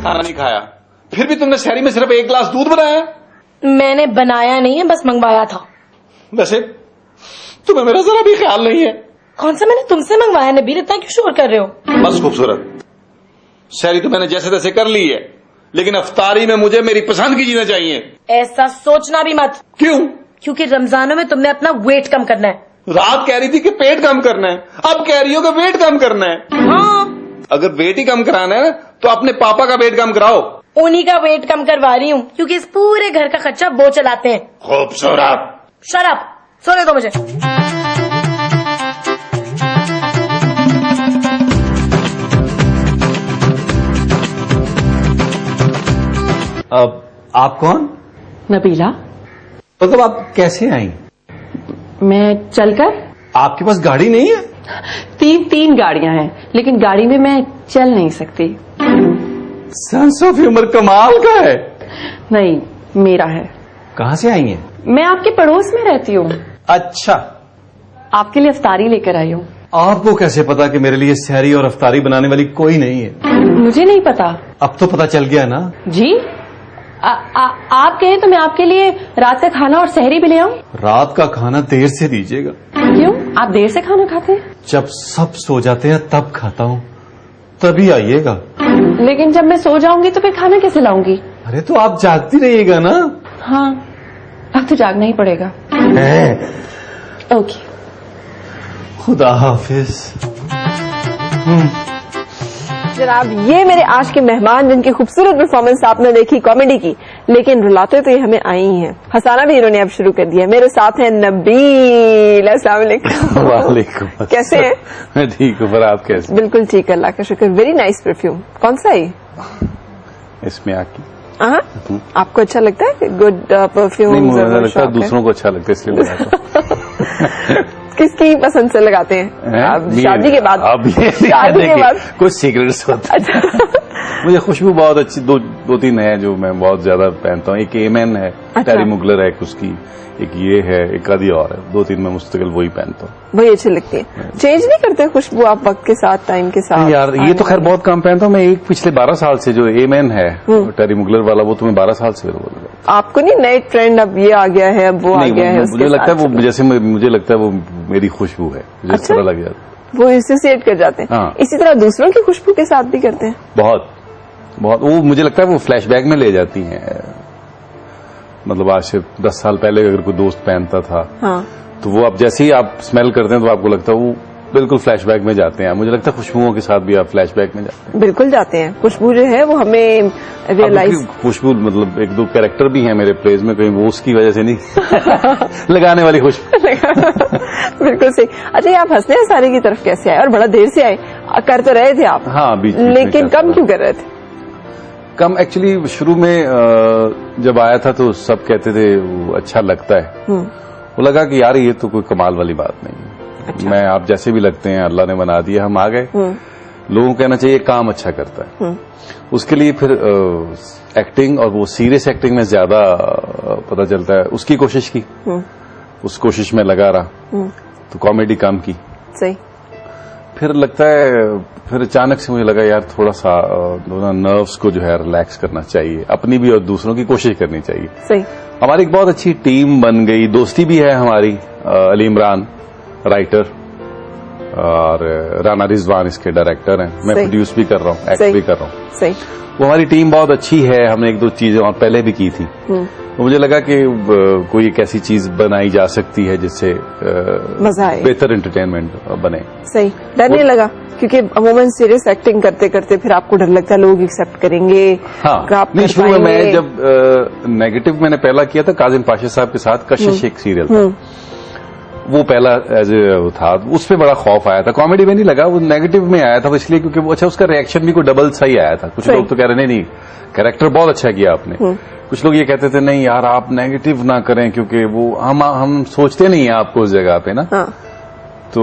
کھانا نہیں کھایا, پھر بھی تم نے شہری میں صرف 1 گلاس دودھ بنایا. میں نے بنایا نہیں ہے, بس منگوایا تھا. ویسے تمہیں میرا ذرا بھی خیال نہیں ہے. کون سا میں نے تم سے منگوایا نبیل, اتنا کیوں شور کر رہے ہو؟ بس خوبصورت, شہری تو میں نے جیسے تیسے کر لی ہے, لیکن افطاری میں مجھے میری پسند کی چیزیں چاہیے. ایسا سوچنا بھی مت. کیوں؟ کیونکہ رمضانوں میں تم نے اپنا ویٹ کم کرنا ہے. رات کہہ رہی تھی کہ پیٹ کم کرنا ہے, اب کہہ رہی ہو کہ ویٹ کم کرنا ہے. ہاں, اگر ویٹ ہی کم کرانا ہے تو اپنے پاپا کا ویٹ کم کراؤ. انہی کا ویٹ کم کروا رہی ہوں, کیونکہ اس پورے گھر کا خرچہ وہ چلاتے ہیں. خوبصورت, شٹ اپ, سونے دو مجھے. اب آپ کون؟ نبیلہ. مطلب آپ کیسے آئیں؟ میں چل کر. آپ کے پاس گاڑی نہیں ہے؟ 3 گاڑیاں ہیں, لیکن گاڑی میں میں چل نہیں سکتی. سینس آف ہیومر کمال کا ہے. نہیں, میرا ہے. کہاں سے آئی ہیں؟ میں آپ کے پڑوس میں رہتی ہوں. اچھا, آپ کے لیے افطاری لے کر آئی ہوں. آپ کو کیسے پتا کہ میرے لیے سحری اور افطاری بنانے والی کوئی نہیں ہے؟ مجھے نہیں پتا. اب تو پتا چل گیا نا. جی, آپ کہیں تو میں آپ کے لیے رات کا کھانا اور سحری بھی لے آؤں. رات کا کھانا دیر سے دیجیے گا. کیوں, آپ دیر سے کھانا کھاتے ہیں؟ جب سب سو جاتے ہیں تب کھاتا ہوں, تبھی آئیے گا. لیکن جب میں سو جاؤں گی تو پھر کھانا کیسے لاؤں گی؟ ارے تو آپ جاگتی رہیے گا نا. ہاں, اب تو جاگنا ہی پڑے گا. اوکے, خدا حافظ. جناب, یہ میرے آج کے مہمان جن کی خوبصورت پرفارمنس آپ نے دیکھی کامیڈی کی, لیکن رلاتے تو یہ ہمیں آئی ہیں. ہنسانا بھی انہوں نے اب شروع کر دیا. میرے ساتھ ہیں نبیل. السلام علیکم. وعلیکم. کیسے ہیں؟ میں ٹھیک ہوں, پر آپ کیسے؟ بالکل ٹھیک, اللہ کا شکر. Very nice perfume. کون سا ہے اس میں آ کی؟ آپ کو اچھا لگتا ہے؟ Good perfume. مجھے لگتا ہے دوسروں کو اچھا لگتا ہے, اس لیے لگاتا ہوں. کس کی پسند سے لگاتے ہیں؟ شادی کے بعد. شادی کے بعد کچھ سیکرٹس ہوتے ہیں. مجھے خوشبو بہت اچھی 2-3 ہے جو میں بہت زیادہ پہنتا ہوں. ایک ایمین ہے, ٹیری مگلر ہے اس کی, ایک یہ ہے, ایک آدھی اور ہے. 2-3 میں مستقل وہی پہنتا ہوں. وہی اچھی لگتی ہے. چینج نہیں کرتے خوشبو آپ وقت کے ساتھ, ٹائم کے ساتھ؟ یار یہ تو خیر بہت کم پہنتا ہوں میں. ایک پچھلے 12 سال سے جو ایمین ہے ٹیری مگلر والا, وہ تمہیں 12 سال سے. آپ کو نہیں نئے ٹرینڈ اب یہ آ گیا ہے, اب وہ آ گیا ہے؟ مجھے لگتا ہے وہ جیسے مجھے لگتا ہے وہ میری خوشبو ہے, جس طرح لگ جاتا ہے وہ ایسوسیٹ کر جاتے ہیں. اسی طرح دوسروں کی خوشبو کے ساتھ بھی کرتے ہیں. بہت بہت. وہ مجھے لگتا ہے وہ فلیش بیک میں لے جاتی ہیں. مطلب آج سے 10 سال پہلے اگر کوئی دوست پہنتا تھا تو وہ اب جیسے ہی آپ اسمیل کرتے ہیں تو آپ کو لگتا ہے وہ بالکل فلیش بیک میں جاتے ہیں. مجھے لگتا ہے خوشبوؤں کے ساتھ بھی آپ فلیش بیک میں جاتے ہیں. بالکل جاتے ہیں. خوشبو جو ہے وہ ہمیں ریئلائز. خوشبو مطلب 1-2 کیریکٹر بھی ہیں میرے پلیز میں, کہیں وہ اس کی وجہ سے نہیں لگانے والی خوشبو. بالکل صحیح. اچھا, آپ ہنسنے سارے کی طرف کیسے آئے؟ اور بڑا دیر سے آئے, کر تو رہے تھے آپ. ہاں, لیکن کم کیوں کر رہے تھے؟ کم ایکچولی شروع میں جب آیا تھا تو سب کہتے تھے وہ اچھا لگتا ہے. وہ لگا کہ یار یہ تو کوئی کمال والی بات نہیں ہے. میں آپ جیسے بھی لگتے ہیں, اللہ نے بنا دیا, ہم آ گئے. لوگوں کو کہنا چاہیے کام اچھا کرتا ہے. اس کے لیے پھر ایکٹنگ, اور وہ سیریس ایکٹنگ میں زیادہ پتہ چلتا ہے. اس کی کوشش کی, اس کوشش میں لگا رہا تو کامیڈی کام کی. صحیح. پھر لگتا ہے, پھر اچانک سے مجھے لگا یار تھوڑا سا نروس کو جو ہے ریلیکس کرنا چاہیے, اپنی بھی اور دوسروں کی کوشش کرنی چاہیے. صحیح. ہماری ایک بہت اچھی ٹیم بن گئی, دوستی بھی ہے ہماری. علی عمران رائٹر اور رانا رضوان اس کے ڈائریکٹر ہیں. میں پروڈیوس بھی کر رہا ہوں, ایکٹ بھی کر رہا ہوں. صحیح. وہ ہماری ٹیم بہت اچھی ہے. ہم نے 1-2 چیزیں اور پہلے بھی کی تھی. مجھے لگا کہ کوئی ایک ایسی چیز بنائی جا سکتی ہے جس سے مزہ آئے, بہتر انٹرٹینمنٹ بنے. صحیح. ڈر نہیں لگا؟ کیونکہ عموماً سیریس ایکٹنگ کرتے کرتے پھر آپ کو ڈر لگتا ہے لوگ ایکسپٹ کریں گے. ہاں, نہیں شروع میں جب نیگیٹو میں نے پہلا کیا تھا کاظم پاشا صاحب کے ساتھ, کشش ایک سیریل تھا, وہ پہلا ایز اے تھا. اس پہ بڑا خوف آیا تھا. کامیڈی میں نہیں لگا, وہ نیگیٹو میں آیا تھا اس لیے کیونکہ وہ اچھا اس کا ریئیکشن بھی کوئی ڈبل صحیح آیا تھا. کچھ لوگ تو کہہ رہے نہیں کیریکٹر بہت اچھا کیا آپ نے. کچھ لوگ یہ کہتے تھے نہیں یار آپ نیگیٹو نہ کریں کیونکہ وہ ہم سوچتے نہیں ہیں آپ کو اس جگہ پہ نا. تو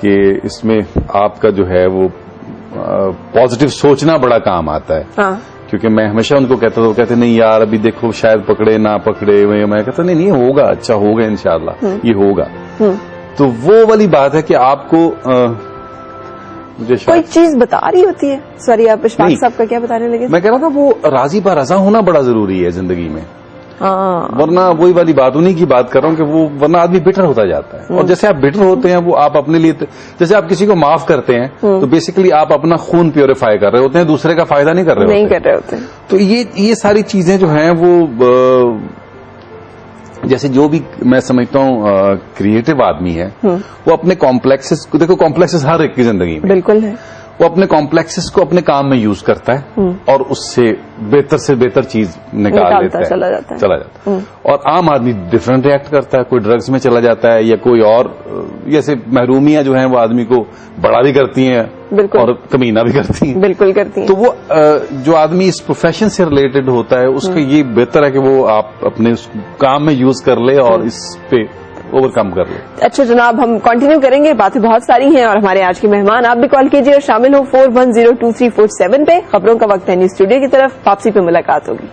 کہ اس میں آپ کا جو ہے وہ پازیٹو سوچنا بڑا کام آتا ہے. ہاں کیونکہ میں ہمیشہ ان کو کہتا تھا، وہ کہتے نہیں یار ابھی دیکھو شاید پکڑے نہ پکڑے، میں کہتا نہیں ہوگا، اچھا ہوگا انشاءاللہ، یہ ہوگا. تو وہ والی بات ہے کہ آپ کو مجھے کوئی چیز بتا رہی ہوتی ہے. سوری آپ اشفاق صاحب کا کیا بتانے لگے؟ میں کہہ رہا تھا وہ راضی پر رضا ہونا بڑا ضروری ہے زندگی میں. ورنہ وہی والی بات انہیں کی بات کر رہا ہوں کہ وہ ورنہ آدمی بٹر ہوتا جاتا ہے. اور جیسے آپ بٹر ہوتے ہیں وہ آپ اپنے لیے، جیسے آپ کسی کو معاف کرتے ہیں تو بیسیکلی آپ اپنا خون پیوریفائی کر رہے ہوتے ہیں، دوسرے کا فائدہ نہیں کر رہے ہوتے. تو یہ ساری چیزیں جو ہیں وہ جیسے جو بھی میں سمجھتا ہوں کریٹو آدمی ہے وہ اپنے کمپلیکسز کو، دیکھو کمپلیکسز ہر ایک کی زندگی میں بالکل ہے، وہ اپنے کمپلیکسز کو اپنے کام میں یوز کرتا ہے اور اس سے بہتر چیز نکال لیتا ہے، چلا جاتا ہے. اور عام آدمی ڈفرنٹ ریئیکٹ کرتا ہے، کوئی ڈرگز میں چلا جاتا ہے یا کوئی اور، جیسے محرومیاں جو ہیں وہ آدمی کو بڑا بھی کرتی ہیں اور کمینہ بھی کرتی ہیں. بالکل کرتی ہیں. تو وہ جو آدمی اس پروفیشن سے ریلیٹڈ ہوتا ہے اس کا یہ بہتر ہے کہ وہ آپ اپنے اس کام میں یوز کر لے اور اس پہ اوور کم کر لیں. اچھا جناب، ہم کنٹینیو کریں گے، باتیں بہت ساری ہیں اور ہمارے آج کے مہمان آپ بھی کال کیجیے اور شامل ہو 41023447 پہ. خبروں کا وقت ہے نیوز اسٹوڈیو کی طرف، واپسی پہ ملاقات ہوگی.